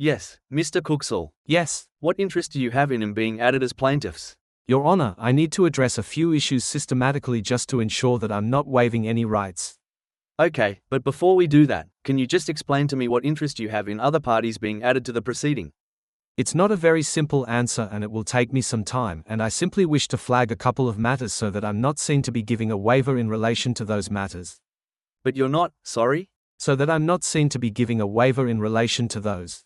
Yes, Mr. Cooksall. Yes, What interest do you have in him being added as plaintiffs? Your Honor, I need to address a few issues systematically just to ensure that I'm not waiving any rights. Okay, but before we do that, can you just explain to me what interest you have in other parties being added to the proceeding? It's not a very simple answer and it will take me some time, and I simply wish to flag a couple of matters so that I'm not seen to be giving a waiver in relation to those matters. But you're not, sorry? So that I'm not seen to be giving a waiver in relation to those.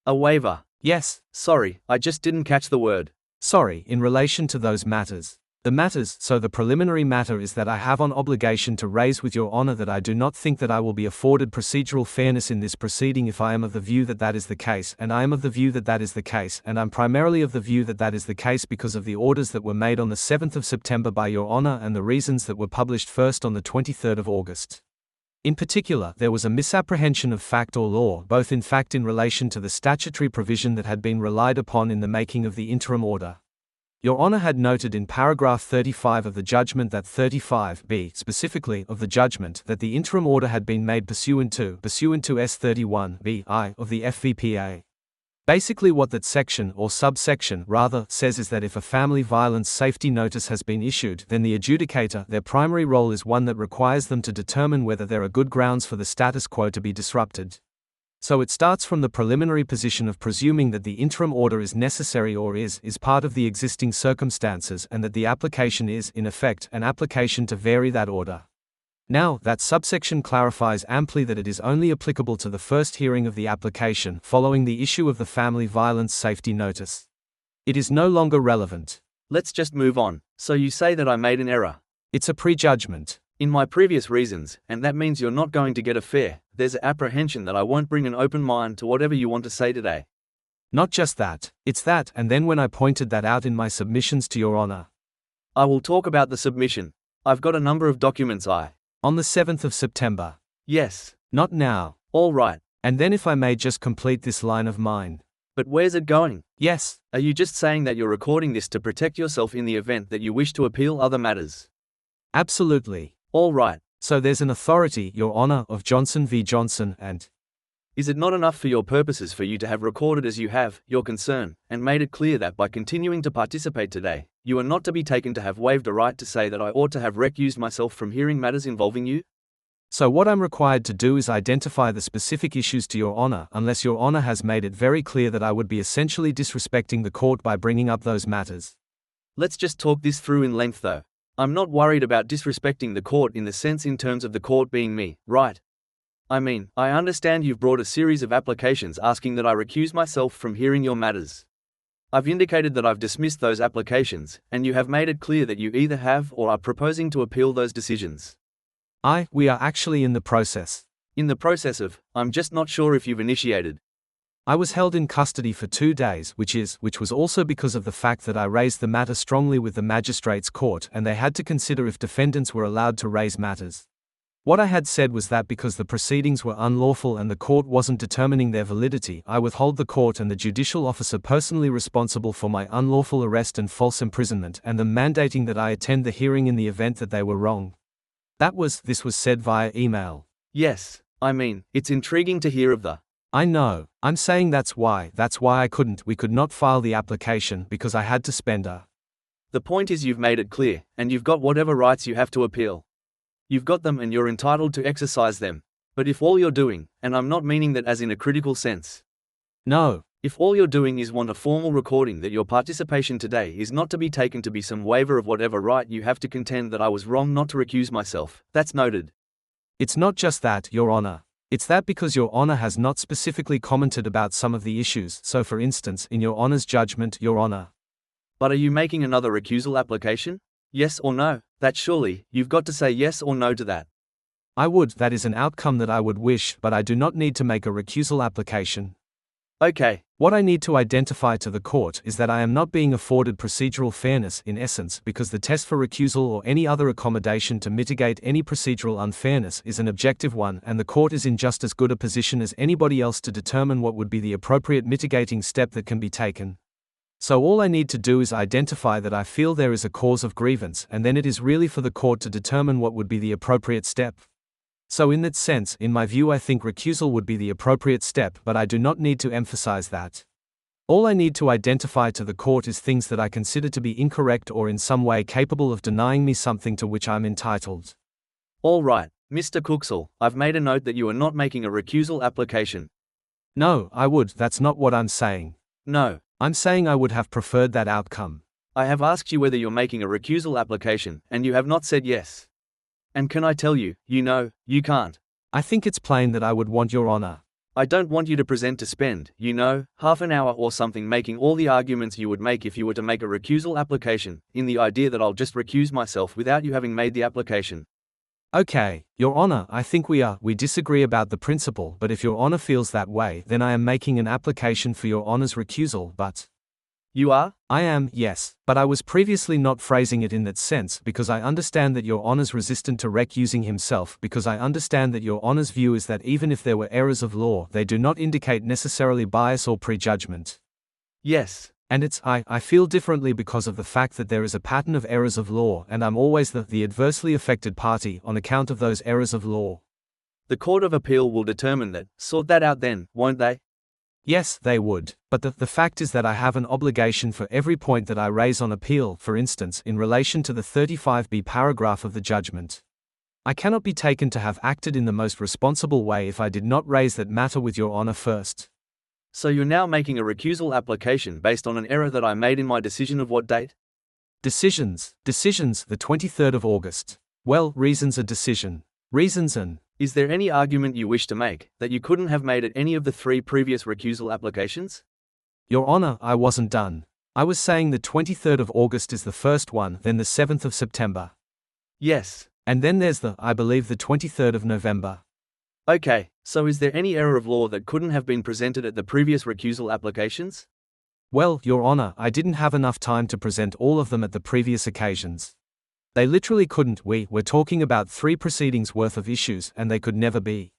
A waiver? Yes, Sorry, I just didn't catch the word. sorry, in relation to those matters. The preliminary matter is that I have an obligation to raise with Your Honor that I do not think that I will be afforded procedural fairness in this proceeding if I am of the view that that is the case, and I am of the view that that is the case, and I'm primarily of the view that that is the case because of the orders that were made on the 7th of September by Your Honor and the reasons that were published first on the 23rd of August. In particular, there was a misapprehension of fact or law, both in fact in relation to the statutory provision that had been relied upon in the making of the interim order. Your Honor had noted in paragraph 35 of the judgment that 35b, specifically, of the judgment, that the interim order had been made pursuant to S31b(I) of the FVPA. Basically what that section, or subsection, rather, says is that if a family violence safety notice has been issued, then the adjudicator, their primary role is one that requires them to determine whether there are good grounds for the status quo to be disrupted. So it starts from the preliminary position of presuming that the interim order is necessary or is part of the existing circumstances and that the application is, in effect, an application to vary that order. Now, that subsection clarifies amply that it is only applicable to the first hearing of the application following the issue of the family violence safety notice. It is no longer relevant. Let's just move on. So you say that I made an error. It's a prejudgment. In my previous reasons, and that means you're not going to get a fair, there's an apprehension that I won't bring an open mind to whatever you want to say today. Not just that, it's that, and then when I pointed that out in my submissions to Your Honor. I will talk about the submission. I've got a number of documents On the 7th of September. Yes. Not now. All right. And then if I may just complete this line of mine. But where's it going? Yes. Are you just saying that you're recording this to protect yourself in the event that you wish to appeal other matters? Absolutely. All right. So there's an authority, Your Honor, of Johnson v. Johnson, and is it not enough for your purposes for you to have recorded as you have, your concern, and made it clear that by continuing to participate today, you are not to be taken to have waived a right to say that I ought to have recused myself from hearing matters involving you? So what I'm required to do is identify the specific issues to Your Honor, unless Your Honor has made it very clear that I would be essentially disrespecting the court by bringing up those matters. Let's just talk this through in length though. I'm not worried about disrespecting the court in the sense in terms of the court being me, right? I mean, I understand you've brought a series of applications asking that I recuse myself from hearing your matters. I've indicated that I've dismissed those applications, and you have made it clear that you either have or are proposing to appeal those decisions. We are actually in the process. In the process of, I'm just not sure if you've initiated. I was held in custody for 2 days, which was also because of the fact that I raised the matter strongly with the magistrates' court and they had to consider if defendants were allowed to raise matters. What I had said was that because the proceedings were unlawful and the court wasn't determining their validity, I withhold the court and the judicial officer personally responsible for my unlawful arrest and false imprisonment and them mandating that I attend the hearing in the event that they were wrong. This was said via email. Yes, I mean, it's intriguing to hear of the I know. I'm saying that's why we could not file the application because I had to spend a. The point is you've made it clear, and you've got whatever rights you have to appeal. You've got them and you're entitled to exercise them. But if all you're doing, and I'm not meaning that as in a critical sense. No. If all you're doing is want a formal recording that your participation today is not to be taken to be some waiver of whatever right you have to contend that I was wrong not to recuse myself, that's noted. It's not just that, Your Honor. It's that because Your Honor has not specifically commented about some of the issues, so for instance, in Your Honor's judgment, Your Honor. But are you making another recusal application? Yes or no? That surely, you've got to say yes or no to that. That is an outcome that I would wish, but I do not need to make a recusal application. Okay. What I need to identify to the court is that I am not being afforded procedural fairness in essence because the test for recusal or any other accommodation to mitigate any procedural unfairness is an objective one and the court is in just as good a position as anybody else to determine what would be the appropriate mitigating step that can be taken. So all I need to do is identify that I feel there is a cause of grievance and then it is really for the court to determine what would be the appropriate step. So in that sense, in my view, I think recusal would be the appropriate step, but I do not need to emphasize that. All I need to identify to the court is things that I consider to be incorrect or in some way capable of denying me something to which I'm entitled. All right, Mr. Cooksall, I've made a note that you are not making a recusal application. No, I would, that's not what I'm saying. No. I'm saying I would have preferred that outcome. I have asked you whether you're making a recusal application, and you have not said yes. And can I tell you, you can't. I think it's plain that I would want Your Honor. I don't want you to present to spend, half an hour or something making all the arguments you would make if you were to make a recusal application, in the idea that I'll just recuse myself without you having made the application. Okay, Your Honor, I think we disagree about the principle, but if Your Honor feels that way, then I am making an application for Your Honor's recusal, but… You are? I am, yes, but I was previously not phrasing it in that sense because I understand that Your Honor's resistant to recusing himself because I understand that Your Honor's view is that even if there were errors of law, they do not indicate necessarily bias or prejudgment. Yes. And I feel differently because of the fact that there is a pattern of errors of law and I'm always the adversely affected party on account of those errors of law. The Court of Appeal will determine that, sort that out then, won't they? Yes, they would, but the fact is that I have an obligation for every point that I raise on appeal, for instance, in relation to the 35b paragraph of the judgment. I cannot be taken to have acted in the most responsible way if I did not raise that matter with Your Honor first. So you're now making a recusal application based on an error that I made in my decision of what date? Decisions, the 23rd of August. Well, reasons a decision. Reasons and… Is there any argument you wish to make, that you couldn't have made at any of the 3 previous recusal applications? Your Honor, I wasn't done. I was saying the 23rd of August is the first one, then the 7th of September. Yes. And then there's I believe the 23rd of November. Okay, so is there any error of law that couldn't have been presented at the previous recusal applications? Well, Your Honor, I didn't have enough time to present all of them at the previous occasions. They literally couldn't. We're talking about 3 proceedings worth of issues, and they could never be.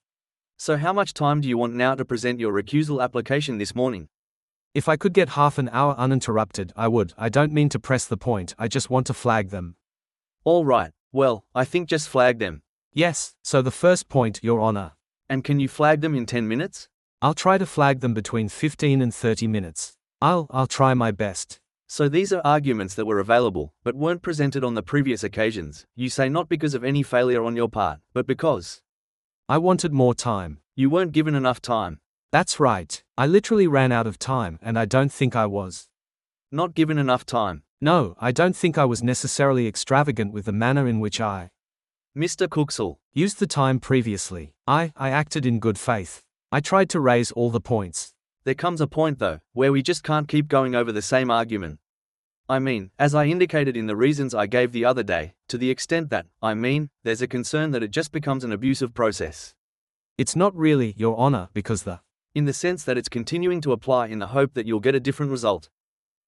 So how much time do you want now to present your recusal application this morning? If I could get half an hour uninterrupted, I would. I don't mean to press the point, I just want to flag them. All right, well, I think just flag them. Yes, so the first point, Your Honor. And can you flag them in 10 minutes? I'll try to flag them between 15 and 30 minutes. I'll try my best. So these are arguments that were available, but weren't presented on the previous occasions, you say not because of any failure on your part, but because… I wanted more time. You weren't given enough time. That's right. I literally ran out of time, and I don't think I was. Not given enough time. No, I don't think I was necessarily extravagant with the manner in which I… Mr. Cooksall. Used the time previously. I acted in good faith. I tried to raise all the points. There comes a point though, where we just can't keep going over the same argument. I mean, as I indicated in the reasons I gave the other day, to the extent that, there's a concern that it just becomes an abusive process. It's not really, Your Honor, because in the sense that it's continuing to apply in the hope that you'll get a different result.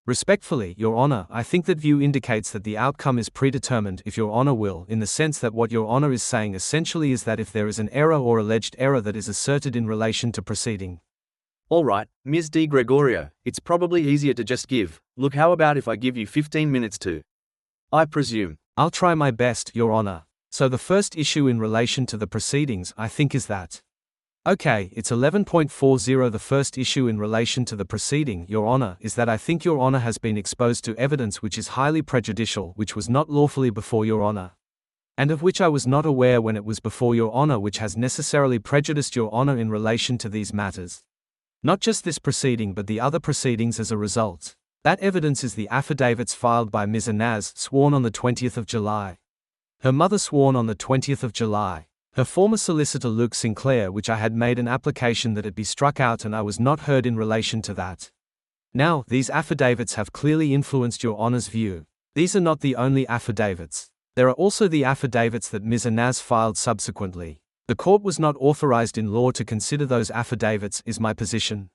Respectfully, Your Honor, I think that view indicates that the outcome is predetermined, if Your Honor will, in the sense that what Your Honor is saying essentially is that if there is an error or alleged error that is asserted in relation to proceeding. All right, Ms. Di Gregorio, it's probably easier to just give, look, how about if I give you 15 minutes to… I presume. I'll try my best, Your Honor. So the first issue in relation to the proceedings, I think, is that… Okay, it's 11.40. The first issue in relation to the proceeding, Your Honor, is that I think Your Honor has been exposed to evidence which is highly prejudicial, which was not lawfully before Your Honor, and of which I was not aware when it was before Your Honor, which has necessarily prejudiced Your Honor in relation to these matters. Not just this proceeding but the other proceedings as a result. That evidence is the affidavits filed by Ms. Inaz, sworn on the 20th of July. Her mother sworn on the 20th of July. Her former solicitor Luke Sinclair, which I had made an application that it be struck out and I was not heard in relation to that. Now, these affidavits have clearly influenced Your Honor's view. These are not the only affidavits. There are also the affidavits that Ms. Inaz filed subsequently. The court was not authorized in law to consider those affidavits, is my position.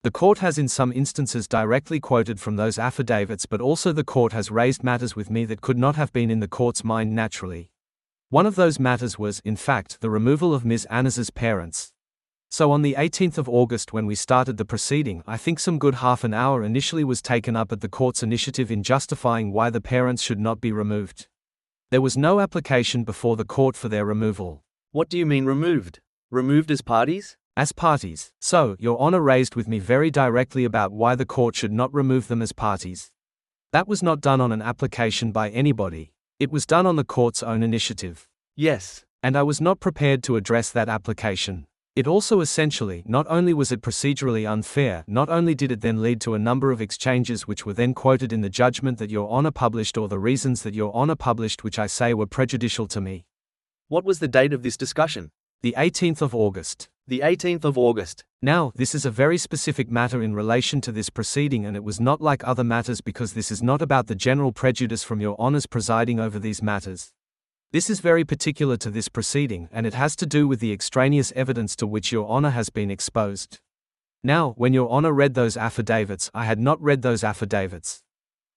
The court has in some instances directly quoted from those affidavits, but also the court has raised matters with me that could not have been in the court's mind naturally. One of those matters was, in fact, the removal of Ms. Inaz's parents. So on the 18th of August, when we started the proceeding, I think some good half an hour initially was taken up at the court's initiative in justifying why the parents should not be removed. There was no application before the court for their removal. What do you mean removed? Removed as parties? As parties. So, Your Honor raised with me very directly about why the court should not remove them as parties. That was not done on an application by anybody. It was done on the court's own initiative. Yes. And I was not prepared to address that application. It also essentially, not only was it procedurally unfair, not only did it then lead to a number of exchanges which were then quoted in the judgment that Your Honor published or the reasons that Your Honor published which I say were prejudicial to me. What was the date of this discussion? The 18th of August. The 18th of August. Now, this is a very specific matter in relation to this proceeding, and it was not like other matters because this is not about the general prejudice from Your Honors presiding over these matters. This is very particular to this proceeding, and it has to do with the extraneous evidence to which Your Honor has been exposed. Now, when Your Honor read those affidavits, I had not read those affidavits.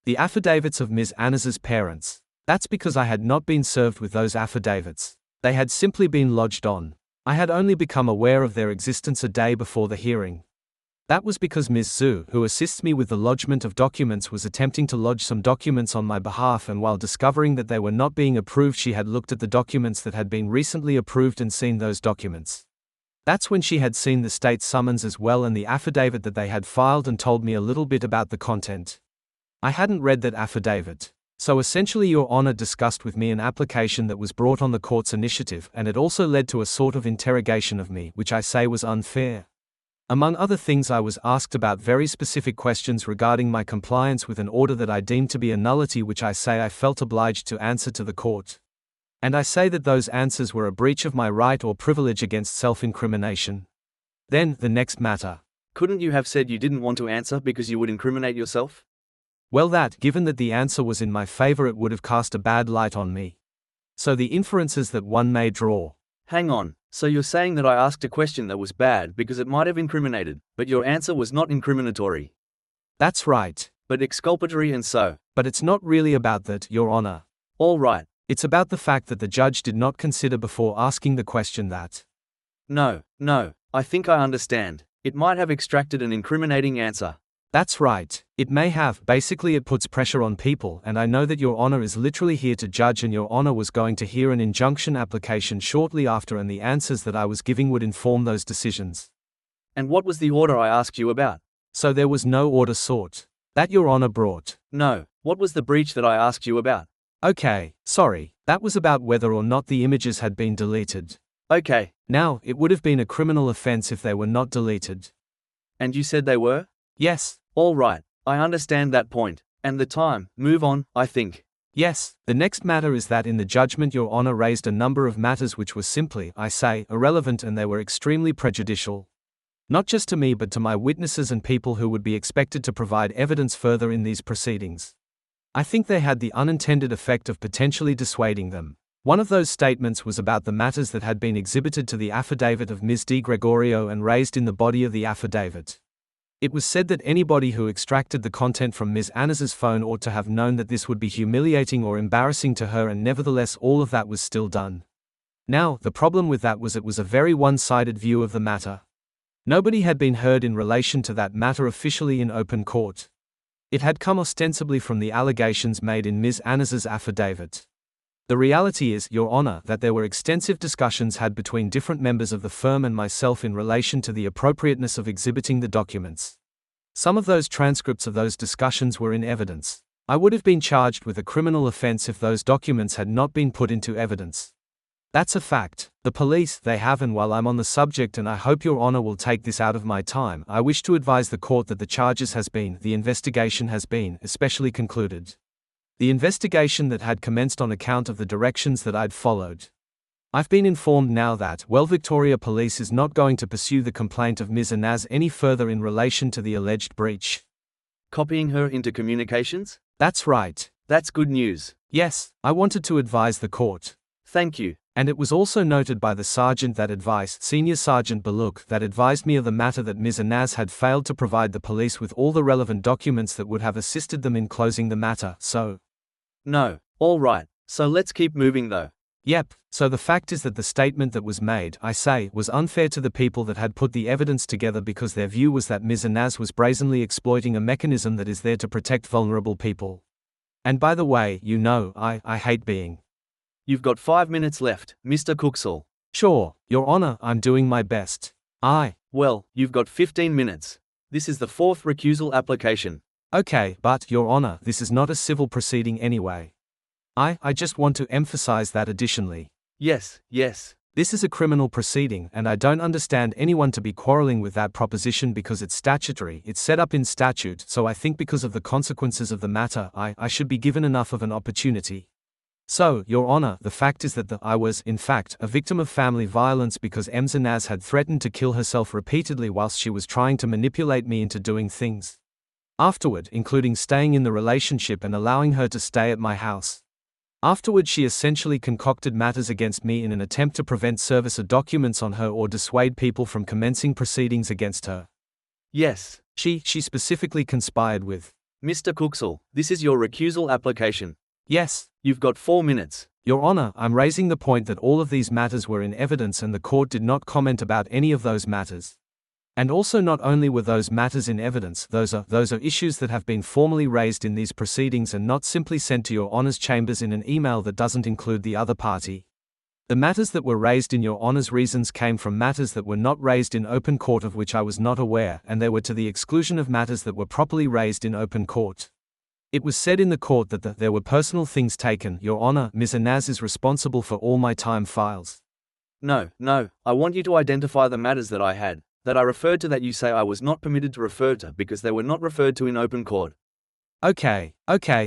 The affidavits of Ms. Anas's parents. That's because I had not been served with those affidavits. They had simply been lodged on. I had only become aware of their existence a day before the hearing. That was because Ms. Zhu, who assists me with the lodgement of documents, was attempting to lodge some documents on my behalf, and while discovering that they were not being approved, she had looked at the documents that had been recently approved and seen those documents. That's when she had seen the state summons as well and the affidavit that they had filed and told me a little bit about the content. I hadn't read that affidavit. So essentially Your Honor discussed with me an application that was brought on the court's initiative, and it also led to a sort of interrogation of me, which I say was unfair. Among other things, I was asked about very specific questions regarding my compliance with an order that I deemed to be a nullity, which I say I felt obliged to answer to the court. And I say that those answers were a breach of my right or privilege against self-incrimination. Then, the next matter. Couldn't you have said you didn't want to answer because you would incriminate yourself? Well, given that the answer was in my favor, it would have cast a bad light on me. So the inferences that one may draw. Hang on, so you're saying that I asked a question that was bad because it might have incriminated, but your answer was not incriminatory? That's right. But exculpatory, and so? But it's not really about that, Your Honor. All right. It's about the fact that the judge did not consider before asking the question that. No, I think I understand. It might have extracted an incriminating answer. That's right. It may have. Basically, it puts pressure on people, and I know that Your Honor is literally here to judge, and Your Honor was going to hear an injunction application shortly after, and the answers that I was giving would inform those decisions. And what was the order I asked you about? So there was no order sought. That Your Honor brought. No. What was the breach that I asked you about? Okay, sorry. That was about whether or not the images had been deleted. Okay. Now, it would have been a criminal offense if they were not deleted. And you said they were? Yes. All right, I understand that point. And the time, move on, I think. Yes, the next matter is that in the judgment Your Honor raised a number of matters which were simply, I say, irrelevant, and they were extremely prejudicial. Not just to me but to my witnesses and people who would be expected to provide evidence further in these proceedings. I think they had the unintended effect of potentially dissuading them. One of those statements was about the matters that had been exhibited to the affidavit of Ms. Di Gregorio and raised in the body of the affidavit. It was said that anybody who extracted the content from Ms. Anas's phone ought to have known that this would be humiliating or embarrassing to her, and nevertheless all of that was still done. Now, the problem with that was it was a very one-sided view of the matter. Nobody had been heard in relation to that matter officially in open court. It had come ostensibly from the allegations made in Ms. Anas's affidavit. The reality is, Your Honor, that there were extensive discussions had between different members of the firm and myself in relation to the appropriateness of exhibiting the documents. Some of those transcripts of those discussions were in evidence. I would have been charged with a criminal offense if those documents had not been put into evidence. That's a fact. The police, they have, and while I'm on the subject and I hope Your Honor will take this out of my time, I wish to advise the court that the investigation has been, especially concluded. The investigation that had commenced on account of the directions that I'd followed. I've been informed now that, Victoria Police is not going to pursue the complaint of Ms. Anas any further in relation to the alleged breach. Copying her into communications? That's right. That's good news. Yes, I wanted to advise the court. Thank you. And it was also noted by the sergeant that advised, Senior Sergeant Baluk, that advised me of the matter that Ms. Anas had failed to provide the police with all the relevant documents that would have assisted them in closing the matter, so. No. All right. So let's keep moving though. Yep. So the fact is that the statement that was made, I say, was unfair to the people that had put the evidence together, because their view was that Ms. Anas was brazenly exploiting a mechanism that is there to protect vulnerable people. And by the way, I hate being. You've got 5 minutes left, Mr. Cooksall. Sure, Your Honor, I'm doing my best. Well, you've got 15 minutes. This is the fourth recusal application. Okay, but, Your Honor, this is not a civil proceeding anyway. I just want to emphasize that additionally. Yes. This is a criminal proceeding, and I don't understand anyone to be quarreling with that proposition because it's statutory, it's set up in statute, so I think because of the consequences of the matter, I should be given enough of an opportunity. So, Your Honor, the fact is that I was, in fact, a victim of family violence because Naz had threatened to kill herself repeatedly whilst she was trying to manipulate me into doing things afterward, including staying in the relationship and allowing her to stay at my house. Afterward, she essentially concocted matters against me in an attempt to prevent service of documents on her or dissuade people from commencing proceedings against her. Yes. She specifically conspired with. Mr. Cooksall, this is your recusal application. Yes. You've got 4 minutes. Your Honor, I'm raising the point that all of these matters were in evidence and the court did not comment about any of those matters. And also, not only were those matters in evidence, those are issues that have been formally raised in these proceedings and not simply sent to Your Honor's chambers in an email that doesn't include the other party. The matters that were raised in Your Honor's reasons came from matters that were not raised in open court of which I was not aware, and they were to the exclusion of matters that were properly raised in open court. It was said in the court that there were personal things taken. Your Honor, Ms. Naz is responsible for all my time files. No, I want you to identify the matters that I had, that I referred to that you say I was not permitted to refer to because they were not referred to in open court. Okay,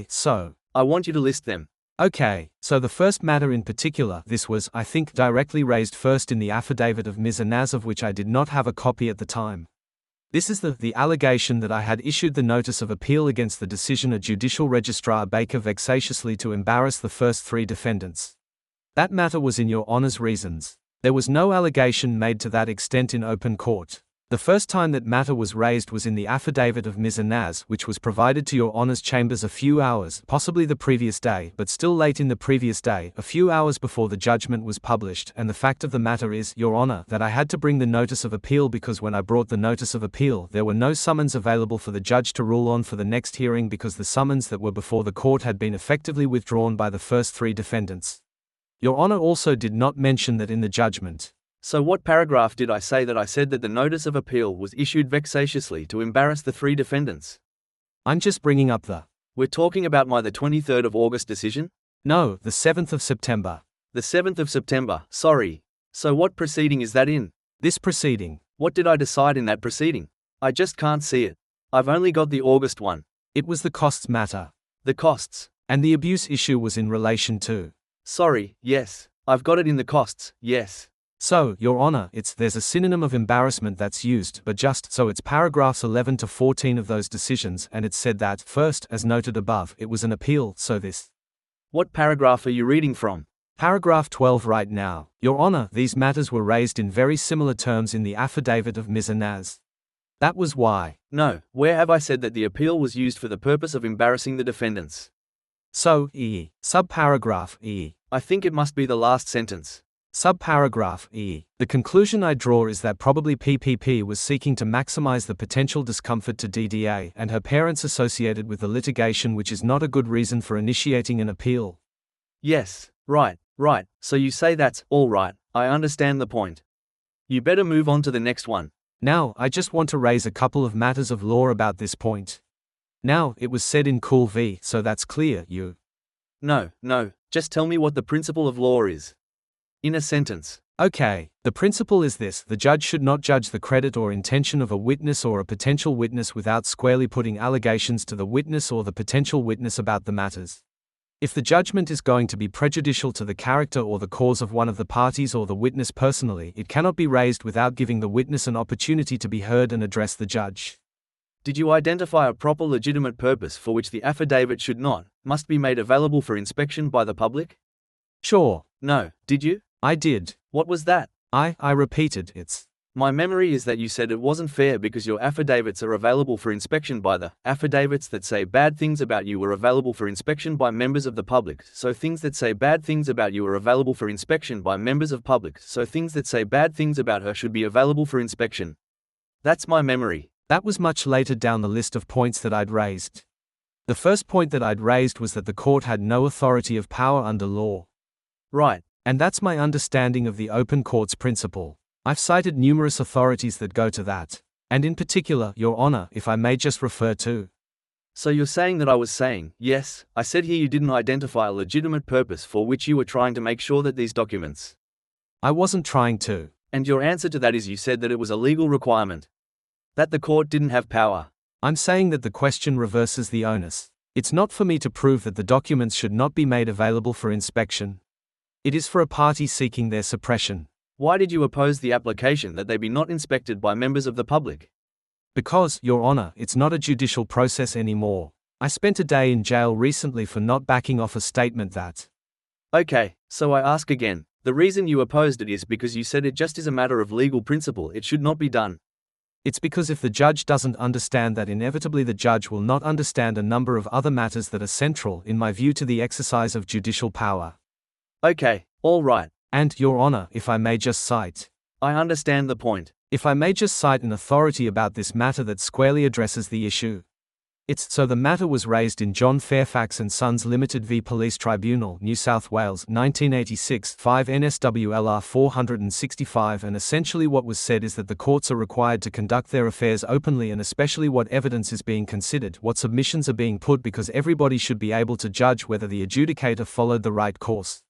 so. I want you to list them. Okay, so the first matter in particular, this was, I think, directly raised first in the affidavit of Ms. Naz, of which I did not have a copy at the time. This is the allegation that I had issued the notice of appeal against the decision of Judicial Registrar Baker vexatiously to embarrass the first 3 defendants. That matter was in Your Honor's reasons. There was no allegation made to that extent in open court. The first time that matter was raised was in the affidavit of Ms. Naz, which was provided to Your Honor's chambers a few hours, possibly the previous day, but still late in the previous day, a few hours before the judgment was published, and the fact of the matter is, Your Honor, that I had to bring the notice of appeal because when I brought the notice of appeal, there were no summons available for the judge to rule on for the next hearing because the summons that were before the court had been effectively withdrawn by the first 3 defendants. Your Honor also did not mention that in the judgment. So what paragraph did I say that I said that the notice of appeal was issued vexatiously to embarrass the 3 defendants? I'm just bringing up the. We're talking about the 23rd of August decision? No, the 7th of September. The 7th of September, sorry. So what proceeding is that in? This proceeding. What did I decide in that proceeding? I just can't see it. I've only got the August one. It was the costs matter. The costs. And the abuse issue was in relation to. Sorry, yes. I've got it in the costs, yes. So, Your Honor, there's a synonym of embarrassment that's used, but just so it's paragraphs 11 to 14 of those decisions, and it said that, first, as noted above, it was an appeal, so this. What paragraph are you reading from? Paragraph 12 right now. Your Honor, these matters were raised in very similar terms in the affidavit of Ms. Naz. That was why. No, where have I said that the appeal was used for the purpose of embarrassing the defendants? So, subparagraph E. I think it must be the last sentence. Subparagraph E. The conclusion I draw is that probably PPP was seeking to maximize the potential discomfort to DDA and her parents associated with the litigation, which is not a good reason for initiating an appeal. Yes, right. So you say that's all right. I understand the point. You better move on to the next one. Now, I just want to raise a couple of matters of law about this point. Now, it was said in Cool v, so that's clear, you. No, just tell me what the principle of law is. In a sentence. Okay, the principle is this: the judge should not judge the credit or intention of a witness or a potential witness without squarely putting allegations to the witness or the potential witness about the matters. If the judgment is going to be prejudicial to the character or the cause of one of the parties or the witness personally, it cannot be raised without giving the witness an opportunity to be heard and address the judge. Did you identify a proper legitimate purpose for which the affidavit must be made available for inspection by the public? Sure. No, did you? I did. What was that? I repeated, it's. My memory is that you said it wasn't fair because your affidavits are available for inspection by the affidavits that say bad things about you were available for inspection by members of the public, so things that say bad things about you are available for inspection by members of public, so things that say bad things about her should be available for inspection. That's my memory. That was much later down the list of points that I'd raised. The first point that I'd raised was that the court had no authority of power under law. Right. And that's my understanding of the open courts principle. I've cited numerous authorities that go to that. And in particular, Your Honor, if I may just refer to. So you're saying that I was saying, yes, I said here you didn't identify a legitimate purpose for which you were trying to make sure that these documents. I wasn't trying to. And your answer to that is you said that it was a legal requirement. That the court didn't have power. I'm saying that the question reverses the onus. It's not for me to prove that the documents should not be made available for inspection. It is for a party seeking their suppression. Why did you oppose the application that they be not inspected by members of the public? Because, Your Honor, it's not a judicial process anymore. I spent a day in jail recently for not backing off a statement that. Okay, so I ask again, the reason you opposed it is because you said it just is a matter of legal principle, it should not be done. It's because if the judge doesn't understand that, inevitably the judge will not understand a number of other matters that are central, in my view, to the exercise of judicial power. Okay, all right. And, Your Honor, if I may just cite. I understand the point. If I may just cite an authority about this matter that squarely addresses the issue. It's so the matter was raised in John Fairfax and Sons Limited v Police Tribunal, New South Wales, 1986, 5 NSWLR 465, and essentially what was said is that the courts are required to conduct their affairs openly, and especially what evidence is being considered, what submissions are being put, because everybody should be able to judge whether the adjudicator followed the right course.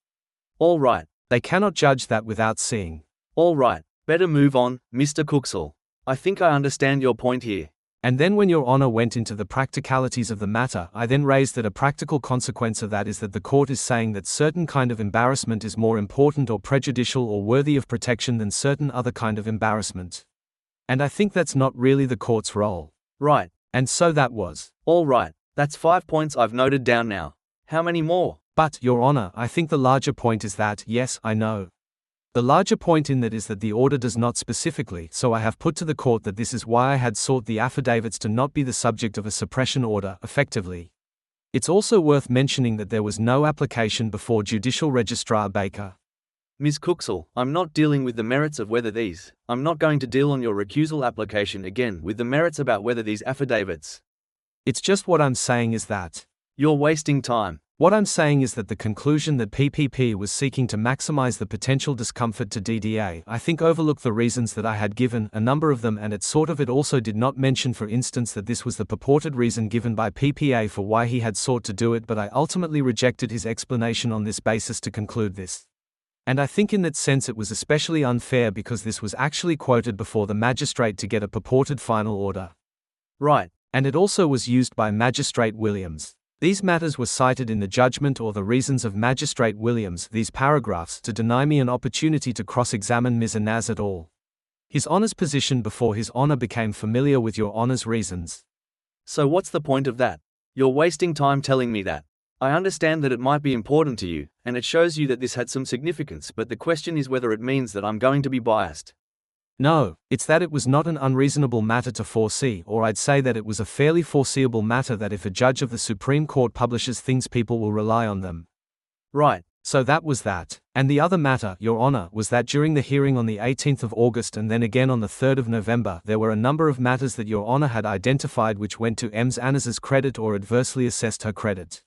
All right. They cannot judge that without seeing. All right. Better move on, Mr. Cooksall. I think I understand your point here. And then when Your Honor went into the practicalities of the matter, I then raised that a practical consequence of that is that the court is saying that certain kind of embarrassment is more important or prejudicial or worthy of protection than certain other kind of embarrassment. And I think that's not really the court's role. Right. And so that was. All right. That's 5 points I've noted down now. How many more? But, Your Honor, I think the larger point is that, yes, I know. The larger point in that is that the order does not specifically, so I have put to the court that this is why I had sought the affidavits to not be the subject of a suppression order, effectively. It's also worth mentioning that there was no application before Judicial Registrar Baker. Ms. Cooksall, I'm not dealing with the merits of whether these, I'm not going to deal on your recusal application again with the merits about whether these affidavits. It's just what I'm saying is that. You're wasting time. What I'm saying is that the conclusion that PPP was seeking to maximize the potential discomfort to DDA, I think, overlooked the reasons that I had given, a number of them, and it also did not mention, for instance, that this was the purported reason given by PPA for why he had sought to do it, but I ultimately rejected his explanation on this basis to conclude this. And I think in that sense it was especially unfair because this was actually quoted before the magistrate to get a purported final order. Right. And it also was used by Magistrate Williams. These matters were cited in the judgment or the reasons of Magistrate Williams, these paragraphs, to deny me an opportunity to cross-examine Ms. Anaz at all. His Honour's position before His Honour became familiar with Your Honour's reasons. So what's the point of that? You're wasting time telling me that. I understand that it might be important to you, and it shows you that this had some significance, but the question is whether it means that I'm going to be biased. No, it's that it was not an unreasonable matter to foresee, or I'd say that it was a fairly foreseeable matter that if a judge of the Supreme Court publishes things, people will rely on them. Right. So that was that. And the other matter, Your Honour, was that during the hearing on the 18th of August and then again on the 3rd of November, there were a number of matters that Your Honour had identified which went to Ms. Anaz's credit or adversely assessed her credit.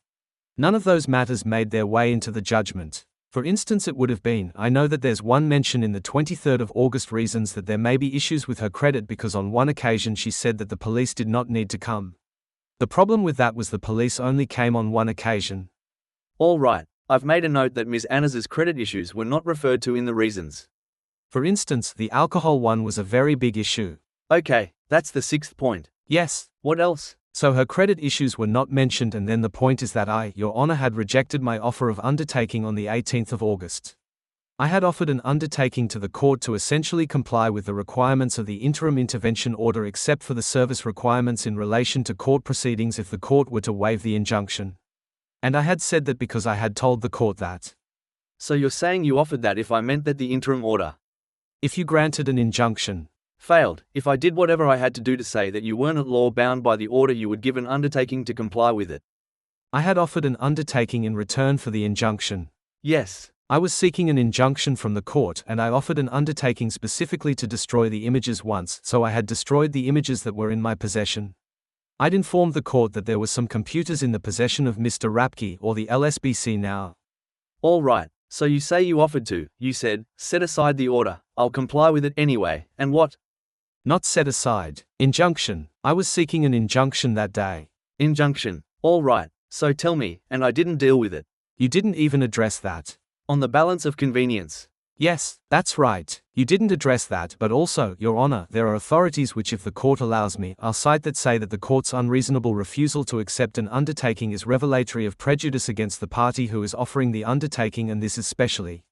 None of those matters made their way into the judgment. For instance, it would have been, I know that there's one mention in the 23rd of August reasons that there may be issues with her credit because on one occasion she said that the police did not need to come. The problem with that was the police only came on one occasion. All right, I've made a note that Ms. Anaz's credit issues were not referred to in the reasons. For instance, the alcohol one was a very big issue. Okay, that's the 6th point. Yes. What else? So her credit issues were not mentioned, and then the point is that I, Your Honour, had rejected my offer of undertaking on the 18th of August. I had offered an undertaking to the court to essentially comply with the requirements of the interim intervention order except for the service requirements in relation to court proceedings if the court were to waive the injunction. And I had said that because I had told the court that. So you're saying you offered that if I meant that the interim order, if you granted an injunction, failed, if I did whatever I had to do to say that you weren't at law bound by the order, you would give an undertaking to comply with it. I had offered an undertaking in return for the injunction. Yes. I was seeking an injunction from the court, and I offered an undertaking specifically to destroy the images once, so I had destroyed the images that were in my possession. I'd informed the court that there were some computers in the possession of Mr. Rapke or the LSBC now. All right, So you say you offered to, you said, set aside the order, I'll comply with it anyway, and what? Not set aside. Injunction. I was seeking an injunction that day. Injunction. All right, so tell me, and I didn't deal with it. You didn't even address that. On the balance of convenience. Yes, that's right. You didn't address that, but also, Your Honor, there are authorities which, if the court allows me, I'll cite that say that the court's unreasonable refusal to accept an undertaking is revelatory of prejudice against the party who is offering the undertaking, and this is specially.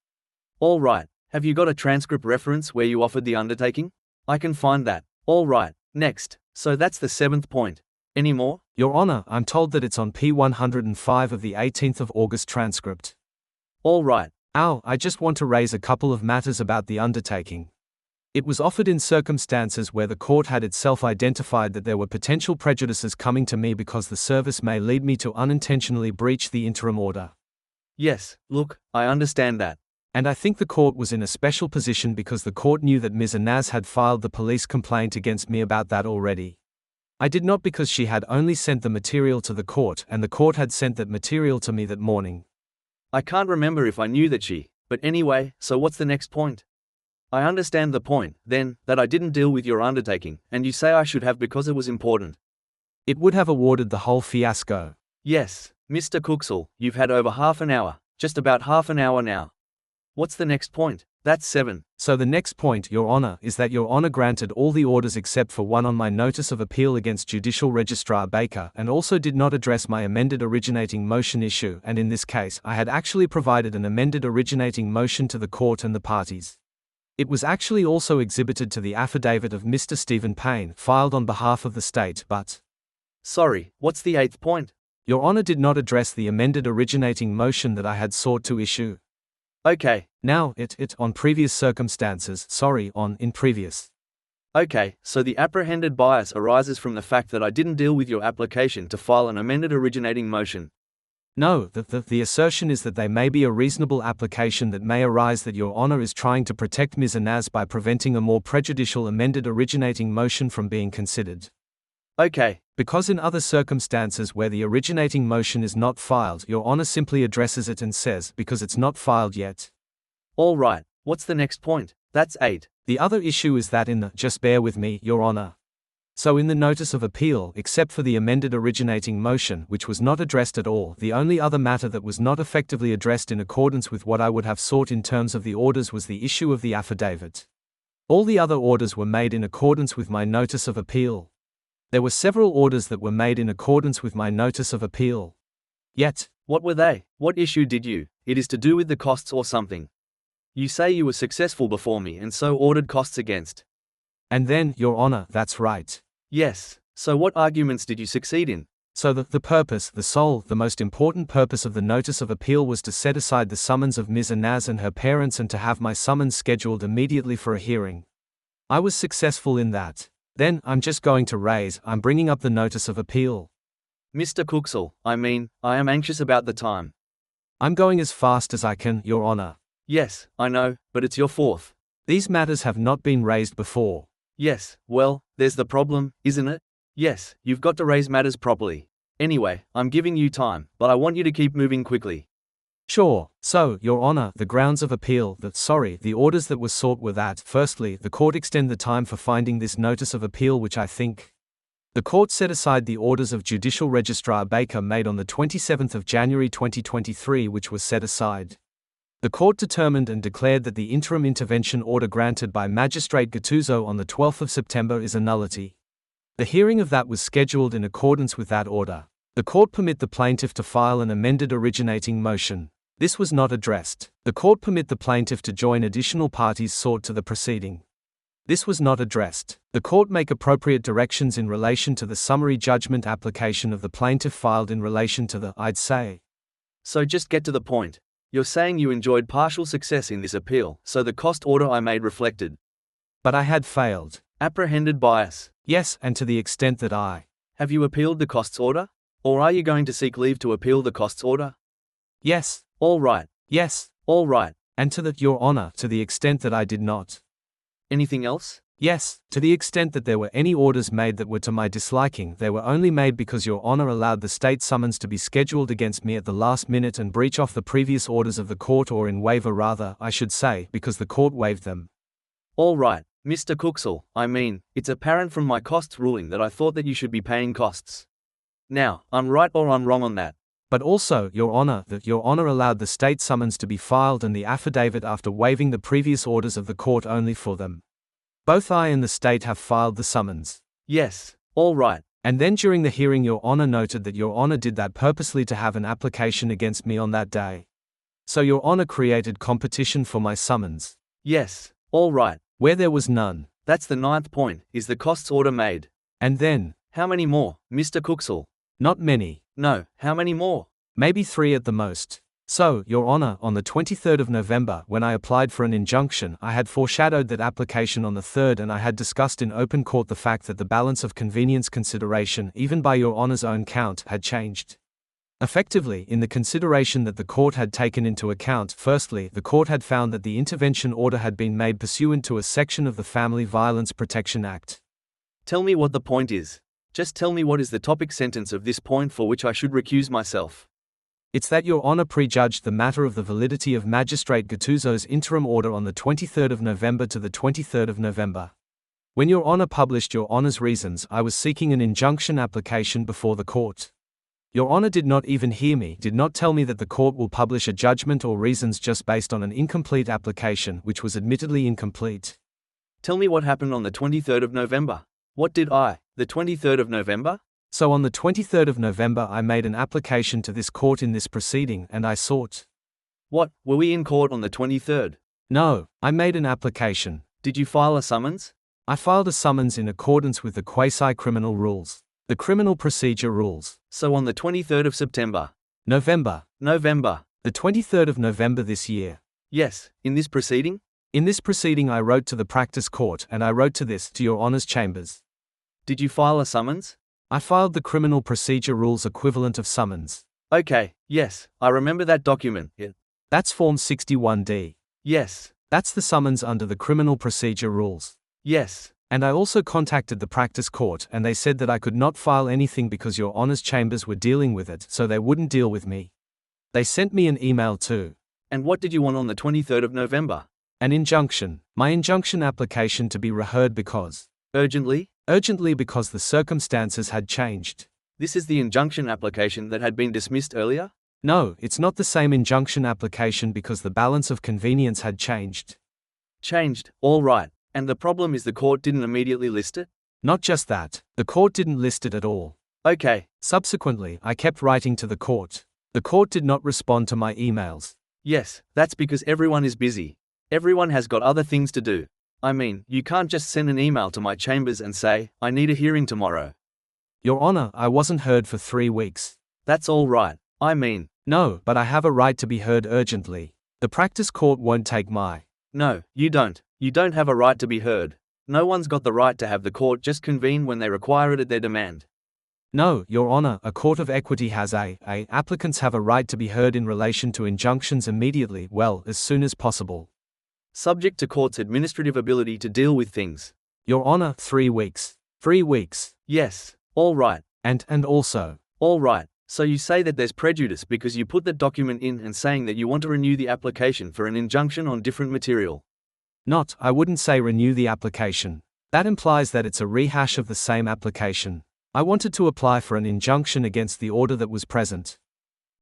All right, have you got a transcript reference where you offered the undertaking? I can find that. All right, next. So that's the 7th point. Any more? Your Honor, I'm told that it's on P105 of the 18th of August transcript. All right. I just want to raise a couple of matters about the undertaking. It was offered in circumstances where the court had itself identified that there were potential prejudices coming to me because the service may lead me to unintentionally breach the interim order. Yes, look, I understand that. And I think the court was in a special position because the court knew that Ms. Anaz had filed the police complaint against me about that already. I did not, because she had only sent the material to the court, and the court had sent that material to me that morning. I can't remember if I knew that but anyway, so what's the next point? I understand the point, then, that I didn't deal with your undertaking, and you say I should have because it was important. It would have avoided the whole fiasco. Yes, Mr. Cooksall, you've had over half an hour, just about half an hour now. What's the next point? That's 7. So the next point, Your Honor, is that Your Honor granted all the orders except for one on my notice of appeal against Judicial Registrar Baker, and also did not address my amended originating motion issue, and in this case, I had actually provided an amended originating motion to the court and the parties. It was actually also exhibited to the affidavit of Mr. Stephen Payne, filed on behalf of the state, but... Sorry, what's the 8th point? Your Honor did not address the amended originating motion that I had sought to issue. Okay. Now, on previous circumstances, in previous. Okay, so the apprehended bias arises from the fact that I didn't deal with your application to file an amended originating motion. No, the assertion is that there may be a reasonable application that may arise that Your Honor is trying to protect Ms. Anaz by preventing a more prejudicial amended originating motion from being considered. Okay. Because in other circumstances where the originating motion is not filed, Your Honor simply addresses it and says, because it's not filed yet. All right, what's the next point? That's 8. The other issue is that just bear with me, Your Honor. So in the notice of appeal, except for the amended originating motion, which was not addressed at all, the only other matter that was not effectively addressed in accordance with what I would have sought in terms of the orders was the issue of the affidavit. All the other orders were made in accordance with my notice of appeal. There were several orders that were made in accordance with my notice of appeal. Yet, what were they? What issue did you? It is to do with the costs or something. You say you were successful before me and so ordered costs against. And then, Your Honor, that's right. Yes, so what arguments did you succeed in? So the purpose, the most important purpose of the notice of appeal was to set aside the summons of Ms. Anaz and her parents and to have my summons scheduled immediately for a hearing. I was successful in that. Then, I'm bringing up the notice of appeal. Mr. Cooksall, I am anxious about the time. I'm going as fast as I can, Your Honor. Yes, I know, but it's your 4th. These matters have not been raised before. Yes, well, there's the problem, isn't it? Yes, you've got to raise matters properly. Anyway, I'm giving you time, but I want you to keep moving quickly. Sure. So, Your Honor, the grounds of appeal, the orders that were sought were that, firstly, the court extend the time for finding this notice of appeal, which I think. The court set aside the orders of Judicial Registrar Baker made on the 27th of January 2023, which was set aside. The court determined and declared that the interim intervention order granted by Magistrate Gattuso on the 12th of September is a nullity. The hearing of that was scheduled in accordance with that order. The court permit the plaintiff to file an amended originating motion. This was not addressed. The court permit the plaintiff to join additional parties sought to the proceeding. This was not addressed. The court make appropriate directions in relation to the summary judgment application of the plaintiff filed in relation to I'd say. So just get to the point. You're saying you enjoyed partial success in this appeal, so the cost order I made reflected. But I had failed. Apprehended bias. Yes, and to the extent that I. Have you appealed the costs order? Or are you going to seek leave to appeal the costs order? Yes. All right. Yes. All right. And Your Honor, to the extent that I did not. Anything else? Yes, to the extent that there were any orders made that were to my disliking, they were only made because Your Honor allowed the state summons to be scheduled against me at the last minute and breach off the previous orders of the court, or in waiver rather, I should say, because the court waived them. All right, Mr. Cooksall, I mean, it's apparent from my costs ruling that I thought that you should be paying costs. Now, I'm right or I'm wrong on that. But also, Your Honor, that Your Honor allowed the state summons to be filed and the affidavit after waiving the previous orders of the court only for them. Both I and the state have filed the summons. Yes, all right. And then during the hearing Your Honor noted that Your Honor did that purposely to have an application against me on that day. So Your Honor created competition for my summons. Yes, all right. Where there was none. That's the 9th point, is the costs order made. And then? How many more, Mr. Cooksall? Not many. No, how many more? Maybe 3 at the most. So, Your Honor, on the 23rd of November, when I applied for an injunction, I had foreshadowed that application on the 3rd, and I had discussed in open court the fact that the balance of convenience consideration, even by Your Honor's own count, had changed. Effectively, in the consideration that the court had taken into account, firstly, the court had found that the intervention order had been made pursuant to a section of the Family Violence Protection Act. Tell me what the point is. Just tell me what is the topic sentence of this point for which I should recuse myself. It's that Your Honor prejudged the matter of the validity of Magistrate Gattuso's interim order on the 23rd of November to the 23rd of November. When Your Honor published Your Honor's reasons, I was seeking an injunction application before the court. Your Honor did not even hear me, did not tell me that the court will publish a judgment or reasons just based on an incomplete application, which was admittedly incomplete. Tell me what happened on the 23rd of November. What did I, the 23rd of November? So on the 23rd of November I made an application to this court in this proceeding, and I sought. What, were we in court on the 23rd? No, I made an application. Did you file a summons? I filed a summons in accordance with the quasi-criminal rules. The criminal procedure rules. So on the 23rd of September? November. The 23rd of November this year. Yes, in this proceeding? In this proceeding I wrote to the practice court, and I wrote to Your Honor's chambers. Did you file a summons? I filed the criminal procedure rules equivalent of summons. Okay, yes, I remember that document. Yeah. That's Form 61D. Yes. That's the summons under the criminal procedure rules. Yes. And I also contacted the practice court, and they said that I could not file anything because Your Honor's chambers were dealing with it, so they wouldn't deal with me. They sent me an email too. And what did you want on the 23rd of November? An injunction. My injunction application to be reheard because. Urgently? Urgently because the circumstances had changed. This is the injunction application that had been dismissed earlier? No, it's not the same injunction application because the balance of convenience had changed. Changed, all right. And the problem is the court didn't immediately list it? Not just that, the court didn't list it at all. Okay. Subsequently, I kept writing to the court. The court did not respond to my emails. Yes, that's because everyone is busy. Everyone has got other things to do. I mean, you can't just send an email to my chambers and say, I need a hearing tomorrow. Your Honor, I wasn't heard for 3 weeks. That's all right. I mean. No, but I have a right to be heard urgently. The practice court won't take my. No, you don't. You don't have a right to be heard. No one's got the right to have the court just convene when they require it at their demand. No, Your Honor, a court of equity has applicants have a right to be heard in relation to injunctions immediately, well, as soon as possible. Subject to court's administrative ability to deal with things. Your Honor, 3 weeks. 3 weeks. Yes, all right. And also. All right. So you say that there's prejudice because you put that document in and saying that you want to renew the application for an injunction on different material. Not, I wouldn't say renew the application. That implies that it's a rehash of the same application. I wanted to apply for an injunction against the order that was present.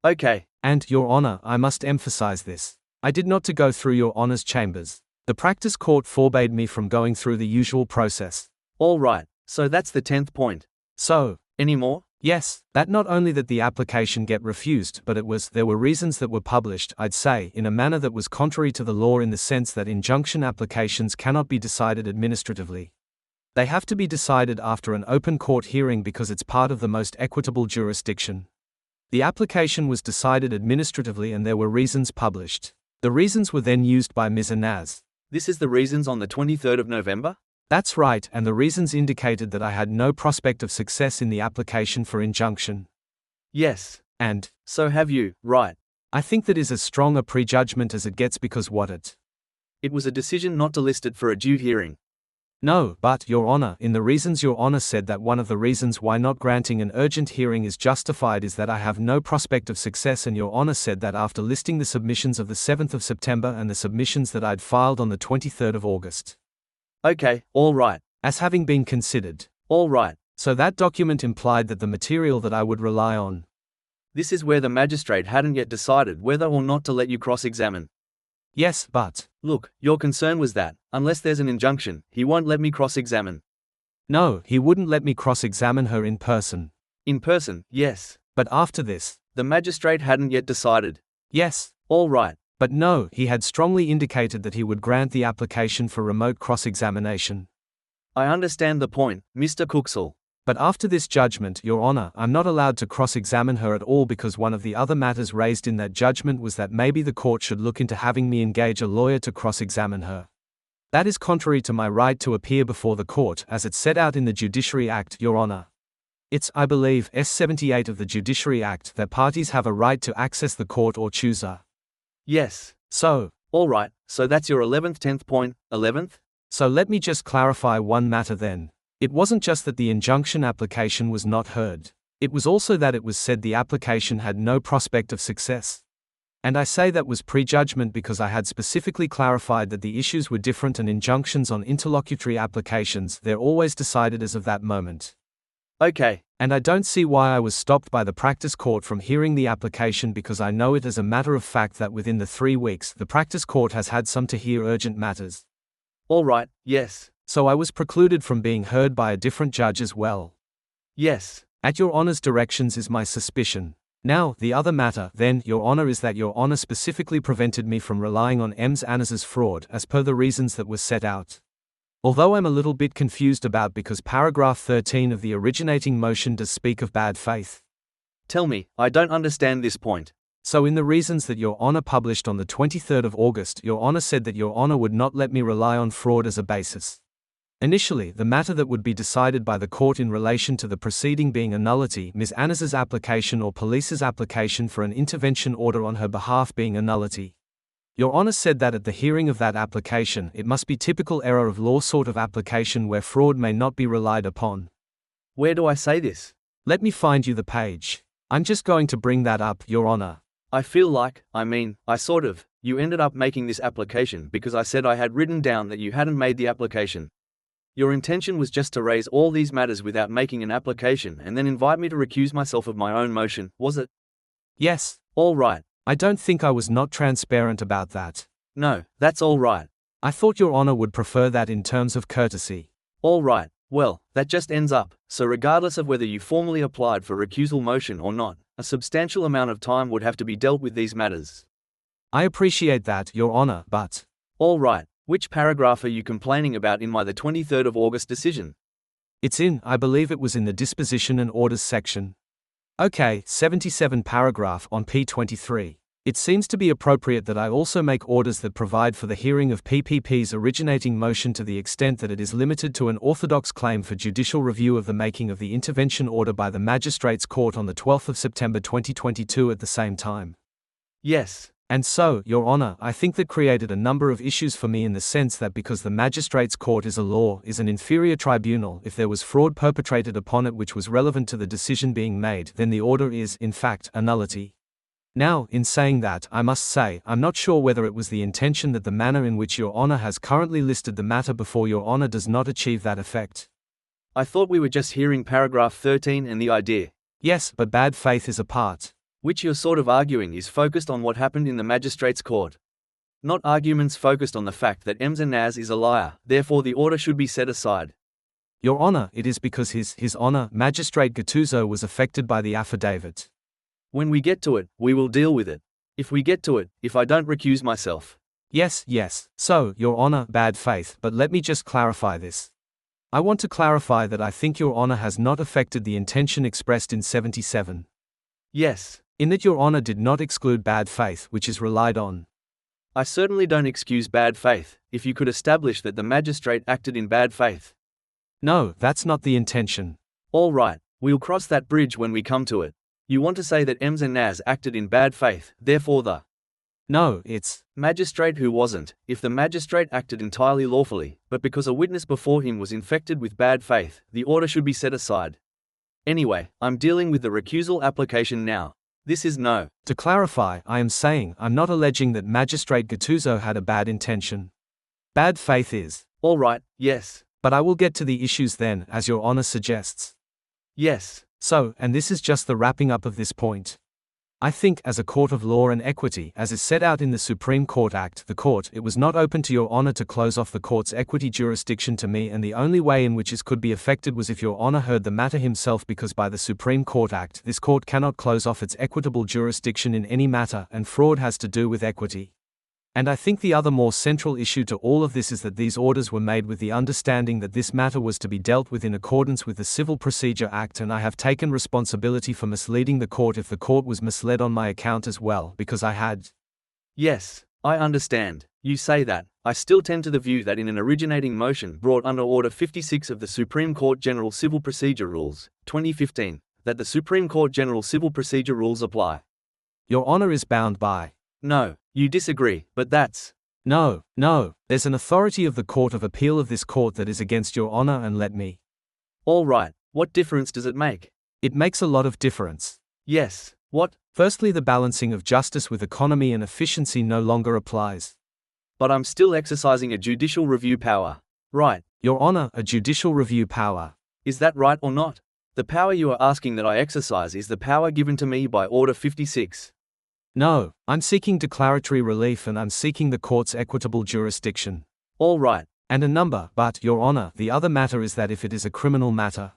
Okay. And, Your Honor, I must emphasize this. I did not to go through Your Honor's chambers. The practice court forbade me from going through the usual process. All right, so that's the 10th point. So, any more? Yes, that not only that the application get refused, but there were reasons that were published, I'd say, in a manner that was contrary to the law in the sense that injunction applications cannot be decided administratively. They have to be decided after an open court hearing because it's part of the most equitable jurisdiction. The application was decided administratively and there were reasons published. The reasons were then used by Ms. Anaz. This is the reasons on the 23rd of November? That's right, and the reasons indicated that I had no prospect of success in the application for injunction. Yes. And, so have you, right? I think that is as strong a prejudgment as it gets because what it was a decision not to list it for a due hearing. No, but, Your Honor, in the reasons Your Honor said that one of the reasons why not granting an urgent hearing is justified is that I have no prospect of success, and Your Honor said that after listing the submissions of the 7th of September and the submissions that I'd filed on the 23rd of August. Okay, all right. As having been considered. All right. So that document implied that the material that I would rely on. This is where the magistrate hadn't yet decided whether or not to let you cross-examine. Yes, but. Look, your concern was that, unless there's an injunction, he won't let me cross-examine. No, he wouldn't let me cross-examine her in person. In person, yes. But after this. The magistrate hadn't yet decided. Yes. All right. But no, he had strongly indicated that he would grant the application for remote cross-examination. I understand the point, Mr. Cooksall. But after this judgment, Your Honor, I'm not allowed to cross-examine her at all because one of the other matters raised in that judgment was that maybe the court should look into having me engage a lawyer to cross-examine her. That is contrary to my right to appear before the court as it's set out in the Judiciary Act, Your Honor. It's, I believe, S78 of the Judiciary Act that parties have a right to access the court or choose a. Yes. So. All right, so that's your 10th point, 11th? So let me just clarify one matter then. It wasn't just that the injunction application was not heard. It was also that it was said the application had no prospect of success. And I say that was prejudgment because I had specifically clarified that the issues were different and injunctions on interlocutory applications, they're always decided as of that moment. Okay. And I don't see why I was stopped by the practice court from hearing the application because I know it as a matter of fact that within the 3 weeks the practice court has had some to hear urgent matters. All right, yes. So I was precluded from being heard by a different judge as well. Yes. At Your Honor's directions is my suspicion. Now, the other matter, then, Your Honor, is that Your Honor specifically prevented me from relying on Ms. Annes's fraud as per the reasons that were set out. Although I'm a little bit confused about because paragraph 13 of the originating motion does speak of bad faith. Tell me, I don't understand this point. So in the reasons that Your Honor published on the 23rd of August, Your Honor said that Your Honor would not let me rely on fraud as a basis. Initially, the matter that would be decided by the court in relation to the proceeding being a nullity, Ms. Annes's application or police's application for an intervention order on her behalf being a nullity. Your Honor said that at the hearing of that application, it must be typical error of law sort of application where fraud may not be relied upon. Where do I say this? Let me find you the page. I'm just going to bring that up, Your Honor. I feel like, you ended up making this application because I said I had written down that you hadn't made the application. Your intention was just to raise all these matters without making an application and then invite me to recuse myself of my own motion, was it? Yes. All right. I don't think I was not transparent about that. No, that's all right. I thought Your Honor would prefer that in terms of courtesy. All right. Well, that just ends up, so regardless of whether you formally applied for recusal motion or not, a substantial amount of time would have to be dealt with these matters. I appreciate that, Your Honor, but. All right. Which paragraph are you complaining about in my the 23rd of August decision? It's in, I believe it was in the disposition and orders section. Okay, 77 paragraph on P23. It seems to be appropriate that I also make orders that provide for the hearing of PPP's originating motion to the extent that it is limited to an orthodox claim for judicial review of the making of the intervention order by the Magistrates Court on the 12th of September 2022 at the same time. Yes. And so, Your Honor, I think that created a number of issues for me in the sense that because the Magistrates Court is an inferior tribunal, if there was fraud perpetrated upon it which was relevant to the decision being made, then the order is, in fact, a nullity. Now, in saying that, I must say, I'm not sure whether it was the intention that the manner in which Your Honor has currently listed the matter before Your Honor does not achieve that effect. I thought we were just hearing paragraph 13 and the idea. Yes, but bad faith is a part. Which you're sort of arguing is focused on what happened in the Magistrates Court. Not arguments focused on the fact that Ms. Annes is a liar, therefore the order should be set aside. Your Honor, it is because His Honor, Magistrate Gattuso was affected by the affidavit. When we get to it, we will deal with it. If we get to it, if I don't recuse myself. Yes. So, Your Honor, bad faith, but let me just clarify this. I want to clarify that I think Your Honor has not affected the intention expressed in 77. Yes. In that Your Honor did not exclude bad faith, which is relied on. I certainly don't excuse bad faith, if you could establish that the magistrate acted in bad faith. No, that's not the intention. All right, we'll cross that bridge when we come to it. You want to say that Ms. Annes acted in bad faith, therefore the No, it's magistrate who wasn't, if the magistrate acted entirely lawfully, but because a witness before him was infected with bad faith, the order should be set aside. Anyway, I'm dealing with the recusal application now. This is no. To clarify, I am saying I'm not alleging that Magistrate Gattuso had a bad intention. Bad faith is. All right, yes. But I will get to the issues then, as Your Honor suggests. Yes. So, and this is just the wrapping up of this point. I think, as a court of law and equity, as is set out in the Supreme Court Act, it was not open to Your Honor to close off the court's equity jurisdiction to me, and the only way in which this could be effected was if Your Honor heard the matter himself, because by the Supreme Court Act, this court cannot close off its equitable jurisdiction in any matter, and fraud has to do with equity. And I think the other more central issue to all of this is that these orders were made with the understanding that this matter was to be dealt with in accordance with the Civil Procedure Act, and I have taken responsibility for misleading the court if the court was misled on my account as well, because I had. Yes, I understand. You say that. I still tend to the view that in an originating motion brought under Order 56 of the Supreme Court General Civil Procedure Rules, 2015, that the Supreme Court General Civil Procedure Rules apply. Your Honor is bound by. No, you disagree, but that's. No, there's an authority of the Court of Appeal of this court that is against Your Honor, and let me. All right, what difference does it make? It makes a lot of difference. Yes, what? Firstly, the balancing of justice with economy and efficiency no longer applies. But I'm still exercising a judicial review power. Right. Your Honor, a judicial review power. Is that right or not? The power you are asking that I exercise is the power given to me by Order 56. No, I'm seeking declaratory relief, and I'm seeking the court's equitable jurisdiction. All right. And a number, but, Your Honor, the other matter is that if it is a criminal matter.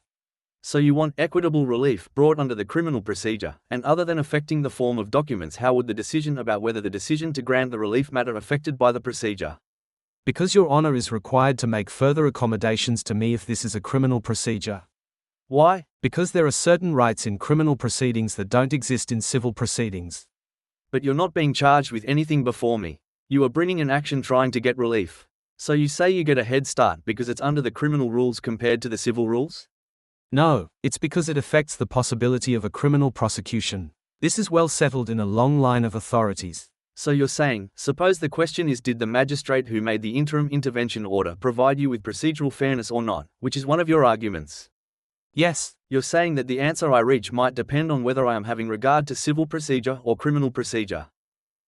So you want equitable relief brought under the criminal procedure, and other than affecting the form of documents, how would the decision about whether the decision to grant the relief matter affected by the procedure? Because Your Honor is required to make further accommodations to me if this is a criminal procedure. Why? Because there are certain rights in criminal proceedings that don't exist in civil proceedings. But you're not being charged with anything before me. You are bringing an action trying to get relief. So you say you get a head start because it's under the criminal rules compared to the civil rules? No, it's because it affects the possibility of a criminal prosecution. This is well settled in a long line of authorities. So you're saying, suppose the question is, did the magistrate who made the interim intervention order provide you with procedural fairness or not, which is one of your arguments? Yes. You're saying that the answer I reach might depend on whether I am having regard to civil procedure or criminal procedure.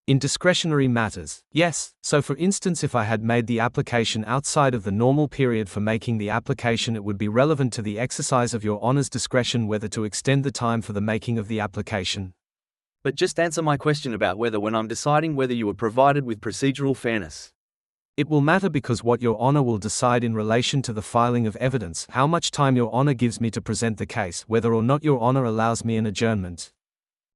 In discretionary matters, yes. So for instance, if I had made the application outside of the normal period for making the application, it would be relevant to the exercise of Your Honor's discretion whether to extend the time for the making of the application. But just answer my question about whether, when I'm deciding whether you were provided with procedural fairness. It will matter because what Your Honor will decide in relation to the filing of evidence, how much time Your Honor gives me to present the case, whether or not Your Honor allows me an adjournment.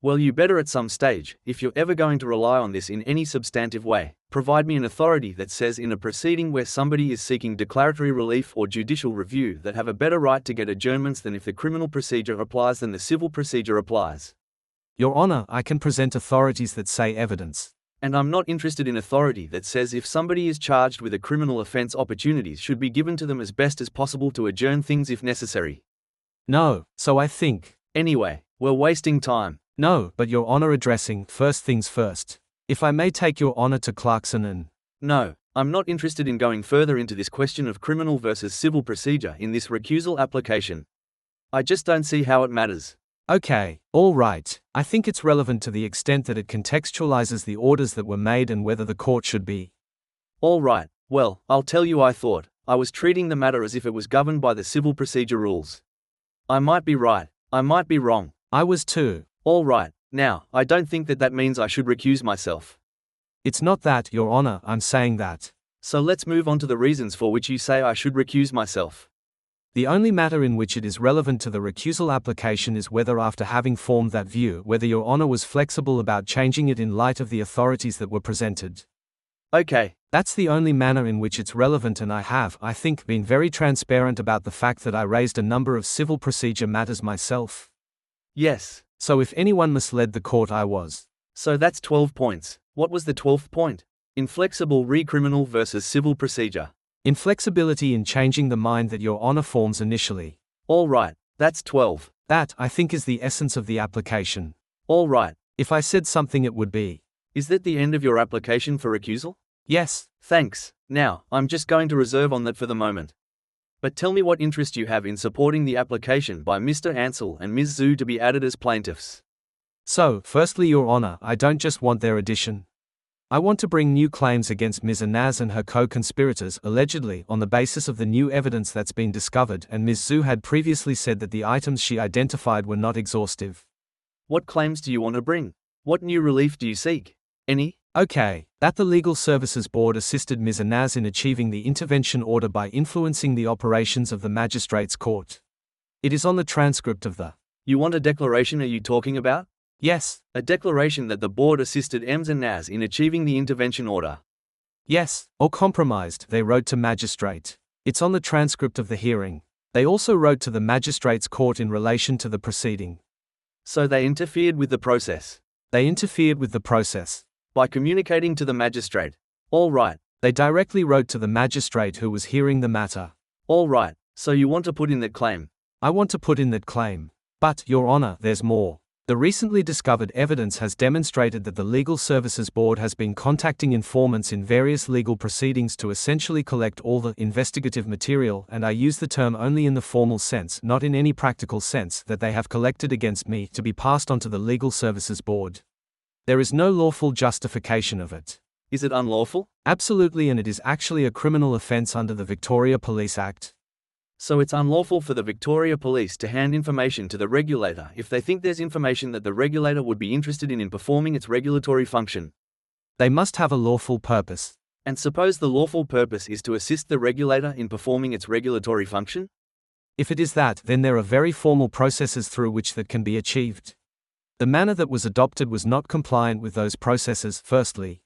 Well, you better at some stage, if you're ever going to rely on this in any substantive way, provide me an authority that says in a proceeding where somebody is seeking declaratory relief or judicial review that have a better right to get adjournments than if the criminal procedure applies than the civil procedure applies. Your Honor, I can present authorities that say evidence. And I'm not interested in authority that says if somebody is charged with a criminal offense, opportunities should be given to them as best as possible to adjourn things if necessary. No, so I think. Anyway, we're wasting time. No, but Your Honor, addressing first things first. If I may take Your Honor to Clarkson and. No, I'm not interested in going further into this question of criminal versus civil procedure in this recusal application. I just don't see how it matters. Okay, all right. I think it's relevant to the extent that it contextualizes the orders that were made and whether the court should be. All right, well, I'll tell you, I thought I was treating the matter as if it was governed by the civil procedure rules. I might be right, I might be wrong. I was too. All right, now, I don't think that means I should recuse myself. It's not that, Your Honor, I'm saying that. So let's move on to the reasons for which you say I should recuse myself. The only matter in which it is relevant to the recusal application is whether, after having formed that view, whether Your Honor was flexible about changing it in light of the authorities that were presented. Okay. That's the only manner in which it's relevant, and I have, I think, been very transparent about the fact that I raised a number of civil procedure matters myself. Yes. So if anyone misled the court, I was. So that's 12 points. What was the 12th point? Inflexible re-criminal versus civil procedure. Inflexibility in changing the mind that Your Honor forms initially. All right, that's 12. That, I think, is the essence of the application. All right. If I said something, it would be. Is that the end of your application for recusal? Yes. Thanks. Now, I'm just going to reserve on that for the moment. But tell me what interest you have in supporting the application by Mr. Ansell and Ms. Zhu to be added as plaintiffs. So, firstly, Your Honor, I don't just want their addition. I want to bring new claims against Ms. Anaz and her co-conspirators, allegedly, on the basis of the new evidence that's been discovered, and Ms. Zhu had previously said that the items she identified were not exhaustive. What claims do you want to bring? What new relief do you seek? Any? Okay, that the Legal Services Board assisted Ms. Anaz in achieving the intervention order by influencing the operations of the magistrate's court. It is on the transcript of the. You want a declaration are you talking about? Yes. A declaration that the board assisted Ms. Anaz in achieving the intervention order. Yes, or compromised, they wrote to magistrate. It's on the transcript of the hearing. They also wrote to the magistrate's court in relation to the proceeding. So they interfered with the process. They interfered with the process. By communicating to the magistrate. All right. They directly wrote to the magistrate who was hearing the matter. All right, so you want to put in that claim? I want to put in that claim. But, Your Honor, there's more. The recently discovered evidence has demonstrated that the Legal Services Board has been contacting informants in various legal proceedings to essentially collect all the investigative material, and I use the term only in the formal sense, not in any practical sense, that they have collected against me to be passed on to the Legal Services Board. There is no lawful justification of it. Is it unlawful? Absolutely, and it is actually a criminal offence under the Victoria Police Act. So it's unlawful for the Victoria Police to hand information to the regulator if they think there's information that the regulator would be interested in performing its regulatory function. They must have a lawful purpose. And suppose the lawful purpose is to assist the regulator in performing its regulatory function? If it is that, then there are very formal processes through which that can be achieved. The manner that was adopted was not compliant with those processes, firstly.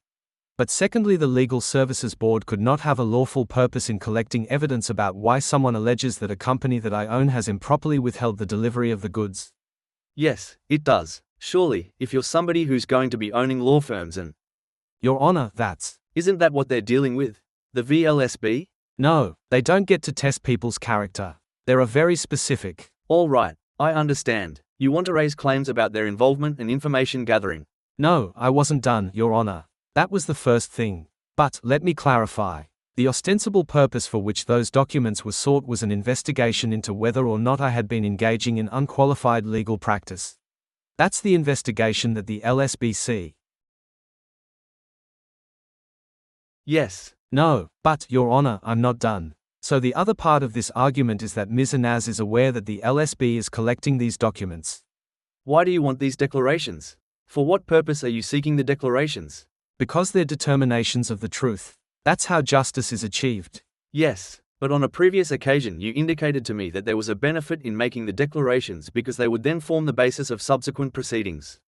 But secondly, the Legal Services Board could not have a lawful purpose in collecting evidence about why someone alleges that a company that I own has improperly withheld the delivery of the goods. Yes, it does. Surely, if you're somebody who's going to be owning law firms and… Your Honor, that's… Isn't that what they're dealing with? The VLSB? No, they don't get to test people's character. They are very specific. All right, I understand. You want to raise claims about their involvement in information gathering. No, I wasn't done, Your Honor. That was the first thing. But, let me clarify. The ostensible purpose for which those documents were sought was an investigation into whether or not I had been engaging in unqualified legal practice. That's the investigation that the LSBC. Yes. No, but, Your Honor, I'm not done. So the other part of this argument is that Ms. Anaz is aware that the LSB is collecting these documents. Why do you want these declarations? For what purpose are you seeking the declarations? Because they're determinations of the truth. That's how justice is achieved. Yes, but on a previous occasion you indicated to me that there was a benefit in making the declarations because they would then form the basis of subsequent proceedings.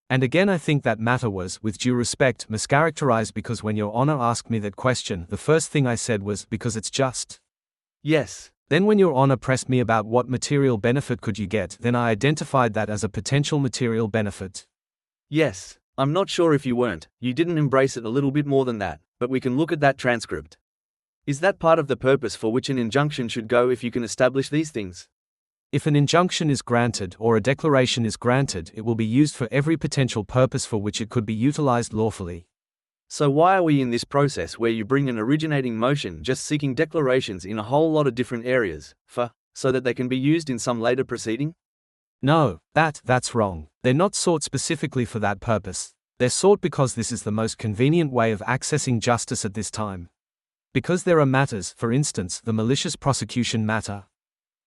And again, I think that matter was, with due respect, mischaracterized because when Your Honor asked me that question, the first thing I said was, because it's just. Yes. Then when Your Honor pressed me about what material benefit could you get, then I identified that as a potential material benefit. Yes. I'm not sure if you weren't, you didn't embrace it a little bit more than that, but we can look at that transcript. Is that part of the purpose for which an injunction should go if you can establish these things? If an injunction is granted or a declaration is granted, it will be used for every potential purpose for which it could be utilized lawfully. So why are we in this process where you bring an originating motion just seeking declarations in a whole lot of different areas, so that they can be used in some later proceeding? No, that's wrong. They're not sought specifically for that purpose. They're sought because this is the most convenient way of accessing justice at this time. Because there are matters, for instance, the malicious prosecution matter.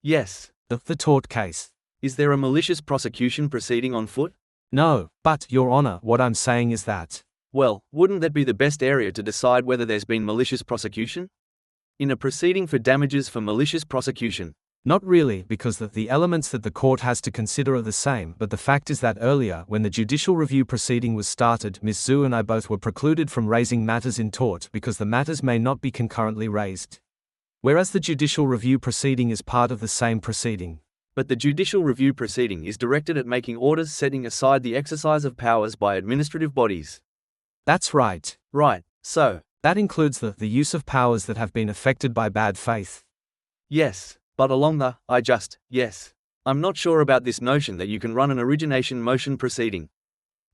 Yes. The tort case. Is there a malicious prosecution proceeding on foot? No, but, Your Honor, what I'm saying is that. Well, wouldn't that be the best area to decide whether there's been malicious prosecution? In a proceeding for damages for malicious prosecution. Not really, because the elements that the court has to consider are the same, but the fact is that earlier, when the judicial review proceeding was started, Ms. Zhu and I both were precluded from raising matters in tort because the matters may not be concurrently raised. Whereas the judicial review proceeding is part of the same proceeding. But the judicial review proceeding is directed at making orders setting aside the exercise of powers by administrative bodies. That's right. Right, so. That includes the use of powers that have been affected by bad faith. Yes. But along the, yes. I'm not sure about this notion that you can run an origination motion proceeding.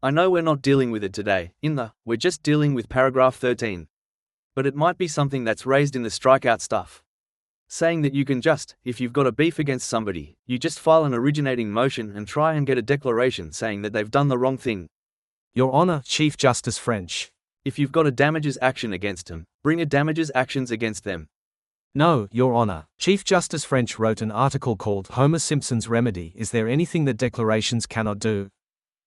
I know we're not dealing with it today, we're just dealing with paragraph 13. But it might be something that's raised in the strikeout stuff. Saying that you can just, if you've got a beef against somebody, you just file an originating motion and try and get a declaration saying that they've done the wrong thing. Your Honor, Chief Justice French. If you've got a damages action against them, bring a damages actions against them. No, Your Honor. Chief Justice French wrote an article called Homer Simpson's Remedy. Is there anything that declarations cannot do?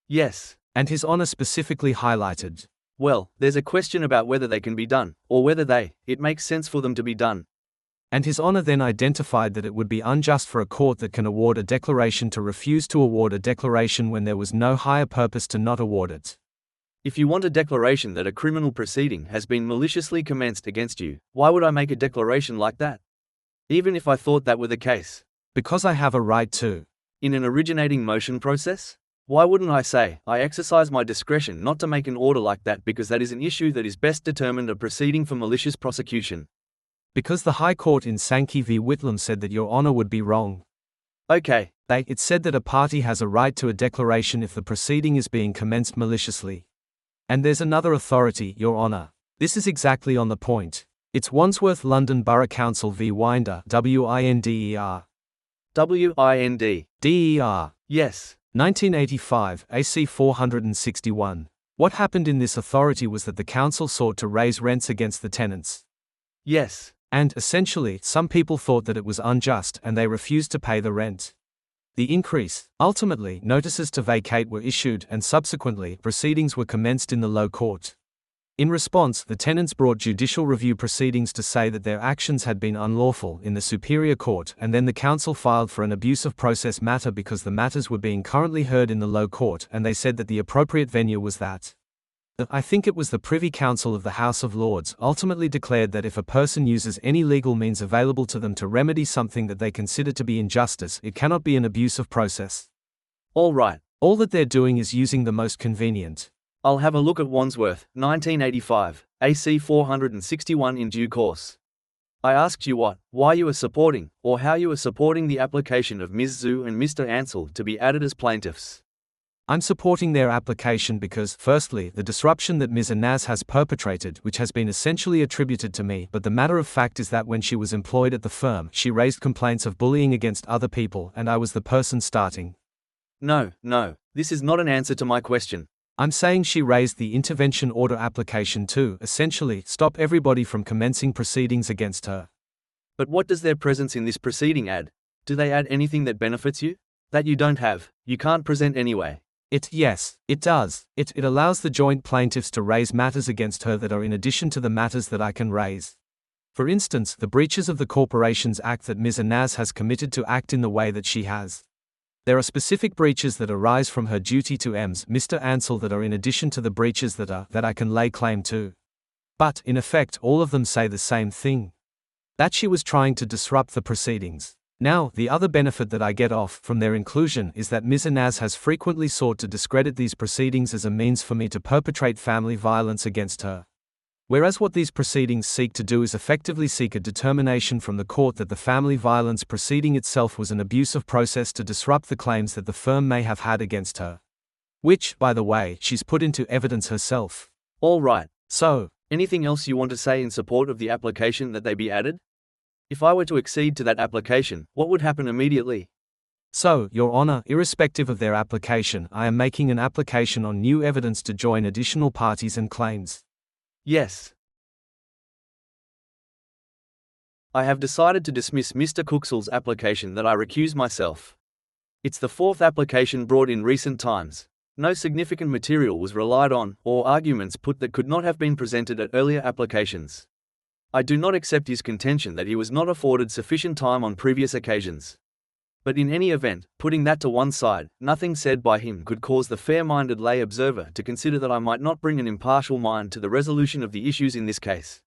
Yes. And His Honor specifically highlighted. Well, there's a question about whether they can be done, or whether it makes sense for them to be done. And His Honor then identified that it would be unjust for a court that can award a declaration to refuse to award a declaration when there was no higher purpose to not award it. If you want a declaration that a criminal proceeding has been maliciously commenced against you, why would I make a declaration like that? Even if I thought that were the case. Because I have a right to. In an originating motion process? Why wouldn't I say, I exercise my discretion not to make an order like that because that is an issue that is best determined a proceeding for malicious prosecution? Because the High Court in Sankey v. Whitlam said that Your Honor would be wrong. Okay. It said that a party has a right to a declaration if the proceeding is being commenced maliciously. And there's another authority, Your Honor. This is exactly on the point. It's Wandsworth London Borough Council v. Winder, WINDER. WIND. DER. Yes. 1985, AC 461. What happened in this authority was that the council sought to raise rents against the tenants. Yes. And, essentially, some people thought that it was unjust and they refused to pay the rent. The increase, ultimately, notices to vacate were issued and subsequently, proceedings were commenced in the low court. In response, the tenants brought judicial review proceedings to say that their actions had been unlawful in the Superior Court, and then the council filed for an abuse of process matter because the matters were being currently heard in the low court, and they said that the appropriate venue was that. I think it was the Privy Council of the House of Lords ultimately declared that if a person uses any legal means available to them to remedy something that they consider to be injustice, it cannot be an abuse of process. All right. All that they're doing is using the most convenient. I'll have a look at Wandsworth, 1985, AC 461 in due course. I asked you why you were supporting, or how you were supporting the application of Ms. Zhu and Mr. Ansell to be added as plaintiffs. I'm supporting their application because, firstly, the disruption that Ms. Anaz has perpetrated, which has been essentially attributed to me, but the matter of fact is that when she was employed at the firm, she raised complaints of bullying against other people, and I was the person starting. No, this is not an answer to my question. I'm saying she raised the intervention order application to, essentially, stop everybody from commencing proceedings against her. But what does their presence in this proceeding add? Do they add anything that benefits you? That you don't have, you can't present anyway. Yes, it does. It allows the joint plaintiffs to raise matters against her that are in addition to the matters that I can raise. For instance, the breaches of the Corporations Act that Ms. Anaz has committed to act in the way that she has. There are specific breaches that arise from her duty to Mr. Ansell that are in addition to the breaches that I can lay claim to. But, in effect, all of them say the same thing. That she was trying to disrupt the proceedings. Now, the other benefit that I get off from their inclusion is that Ms. Anaz has frequently sought to discredit these proceedings as a means for me to perpetrate family violence against her. Whereas what these proceedings seek to do is effectively seek a determination from the court that the family violence proceeding itself was an abuse of process to disrupt the claims that the firm may have had against her. Which, by the way, she's put into evidence herself. All right. So, anything else you want to say in support of the application that they be added? If I were to accede to that application, what would happen immediately? So, Your Honor, irrespective of their application, I am making an application on new evidence to join additional parties and claims. Yes. I have decided to dismiss Mr. Cooksel's application that I recuse myself. It's the fourth application brought in recent times. No significant material was relied on, or arguments put that could not have been presented at earlier applications. I do not accept his contention that he was not afforded sufficient time on previous occasions. But in any event, putting that to one side, nothing said by him could cause the fair-minded lay observer to consider that I might not bring an impartial mind to the resolution of the issues in this case.